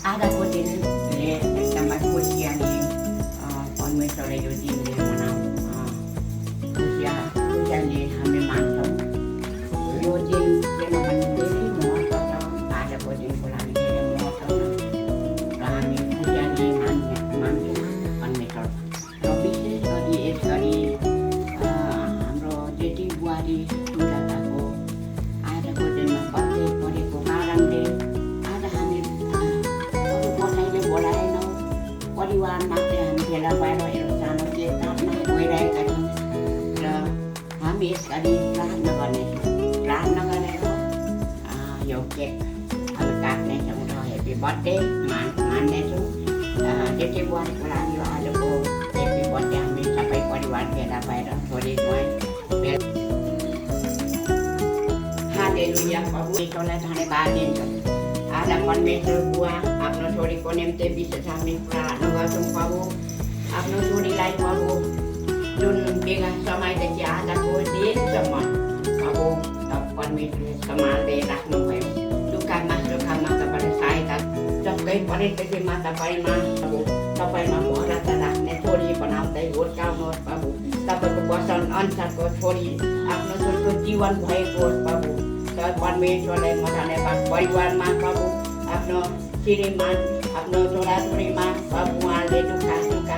आधाको दिनले एकदमै खुसी अनि परमेश्वरले यो दिनले खुसीले हामी मान्छौँ। यो दिन किनभने धेरै महत्त्व छ, आजको दिनको लागि धेरै महत्त्व छ र हामी खुसीले मान्छौँ परमेश्वर। र विशेष गरी यसरी हाम्रो जेठी बुहारी सुजाताको आजको दिनमा बर्थडे परेको कारणले आज हामी अरू कसैले बोलाएनौँ, परिवार मात्रै हामी भेला भएर एउटा सानो केक काट्न गइरहेका छौँ र हामी यसरी प्रार्थना गर्नेछौँ। प्रार्थना गरेर यो केक हामी काट्नेछौँ र हेप्पी बर्थडे मान्नेछौँ। जेठी बुहारीको लागि आजको हेप्पी बर्थडे हामी सबै परिवार भेला भएर छोरी हालेलुया, परमेश्वरलाई धन्यवाद दिन्छौँ। आज परमेश्वर बुवा आफ्नो छोरीको निम्ति विशेष हामी प्रार्थना गर्छौँ। प्रभु आफ्नो छोरीलाई प्रभु जुन बेगा समयदेखि आजको दिनसम्म प्रभु परमेश्वरले सम्हाल्दै राख्नुभयो। दुःखमा सुखमा तपाईँले सहायता जस्तै परिस्थितिमा तपाईँमा प्रभु तपाईँमा भरोसा राख्ने छोरी बनाउँदै हुर्काउनुहोस् प्रभु। तपाईँको वचन अनुसारको छोरी आफ्नो छोरीको जीवन भएको होस् प्रभु। परमेश्वरलाई म धन्यवाद। परिवारमा प्रभु आफ्नो श्रीमान आफ्नो छोराछोरीमा प्रभु उहाँले दुःख सुख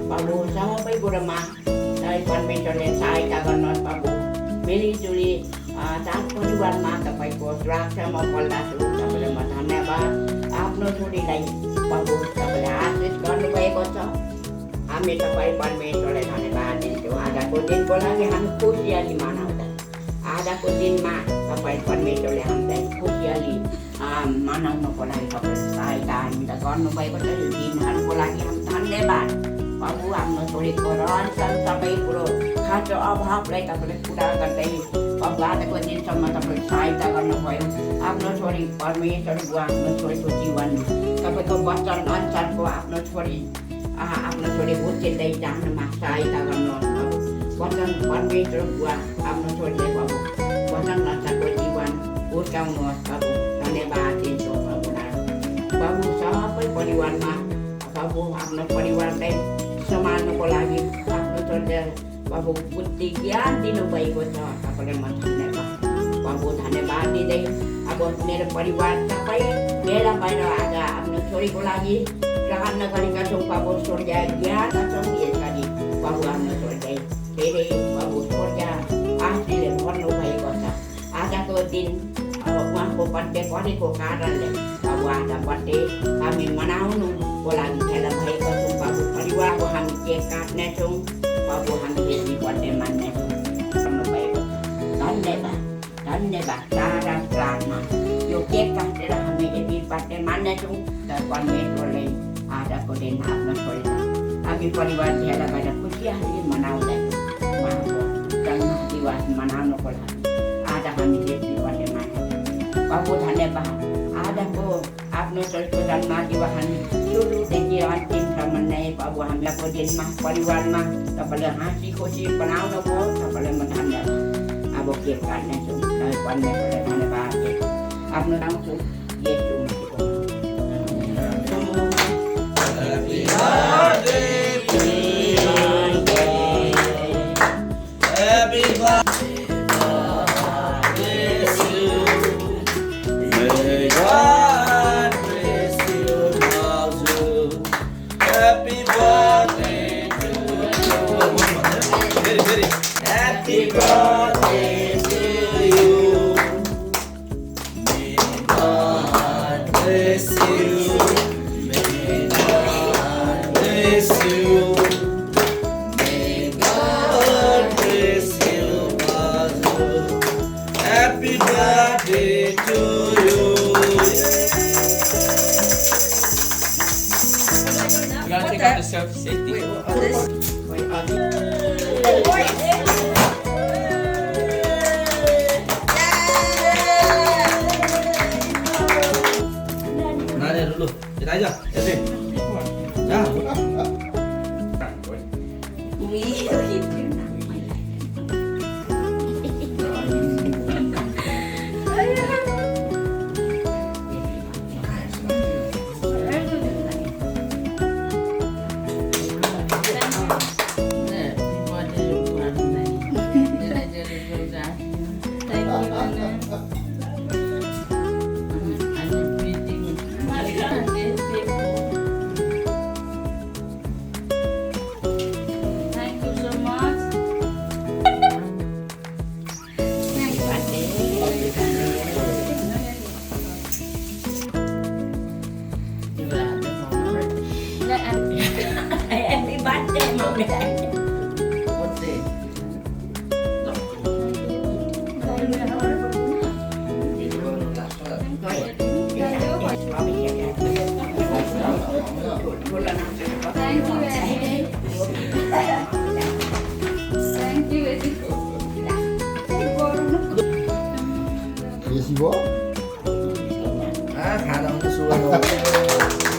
प्रभु सबै कुरोमा परमेश्वरले सहायता गर्नुहोस् प्रभु। मिलिजुली चार परिवारमा तपाईँको सुरक्षामा पल्लाछु। तपाईँलाई म धन्यवाद। आफ्नो छोरीलाई प्रभु तपाईँले आशिष गर्नुभएको छ। हामी तपाईँ परमेश्वरलाई धन्यवाद दिन्छौँ। आजको दिनको लागि हामी खुसियाली मनाउँदा आजको दिनमा तपाईँ परमेश्वरले हामीलाई खुसियाली मनाउनको लागि तपाईँले सहायता हामीलाई गर्नुभएको छ। यो दिनहरूको लागि हामी धन्यवाद प्रभु। आफ्नो छोरीको रहनसहन सबै कुरो खाँचो अभावलाई तपाईँले पुरा गर्दै प्रभु आजको दिनसम्म तपाईँले सहायता गर्नुभयो। आफ्नो छोरी परमेश्वर बुवा आफ्नो छोरीको जीवन तपाईँको वचन अनुसारको आफ्नो छोरी हुर्किँदै जानुमा सहायता गर्नुहोस् प्रभु। वचन परमेश्वर बुवा आफ्नो छोरीलाई प्रभु वचन अनुसारको जीवन हुर्काउनुहोस् प्रभु। धन्यवाद दिन्छौँ प्रभुलाई। प्रभु सबै परिवारमा प्रभु आफ्नो परिवारलाई सम्हाल्नुको लागि आफ्नो छोरीलाई प्रभु बुद्धि ज्ञान दिनुभएको छ। तपाईँलाई म धन्यवाद प्रभु धन्यवाद दिँदै अब मेरो परिवार सबै भेला भएर आज आफ्नो छोरीको लागि प्रार्थना गरेका छौँ प्रभु। स्वर्गीय ज्ञान छौँ यसरी प्रभु आफ्नो छोरीलाई धेरै प्रभु स्वर्गीय आशीले भन्नुभएको छ। आजको दिन अब उहाँको बर्थडे गरेको कारणले अब आज बर्थडे हामी मनाउनुको लागि भेला भएको छौँ प्रभु। परिवारको हामी केक काट्नेछौँ प्रभु। हामी हेप्पी बर्थडे मान्नेछौँ भन्नुभएको छ। धन्यवाद धन्यवाद। सारा प्रार्थना यो केक काटेर हामी हेप्पी बर्थडे मान्नेछौँ र परमेश्वरले आजको दिन आफ्नो छोरीलाई हामी परिवार भेला भएर खुसियाली मनाउँदैछौँ। उहाँको जन्म दिवस मनाउनको लागि आज हामी हेप्पी बर्थडे मान्नेछौँ प्रभु। धन्यवाद। आजको आफ्नो छोरीको जन्म दिवस हामी सुरुदेखि अन्तिमसम्म नै प्रभु हामीलाई दिनमा परिवारमा तपाईँले हाँसी खुसी बनाउनु भयो। तपाईँलाई म धन्यवाद। अब केक काट्नेछौँ र परमेश्वरलाई धन्यवाद दिन्छौँ। आफ्नो नाम छु येशू मसीहको 어때? Thank you very much. Thank you very much. 예시고 아, 가다 오늘 수고하고.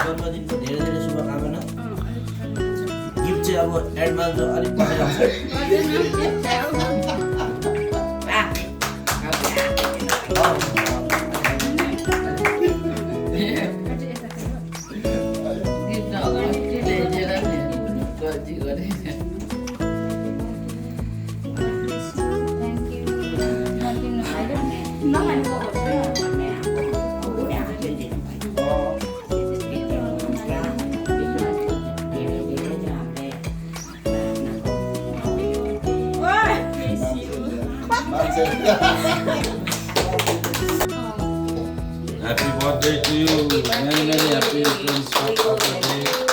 जन्मदिनको धेरै धेरै शुभकामना गिफ्ट चाहिँ अब एडभान्स अलिक पठाइराख्छु Thank you. Nothing. I don't. Happy birthday to you. Many happy returns of the day.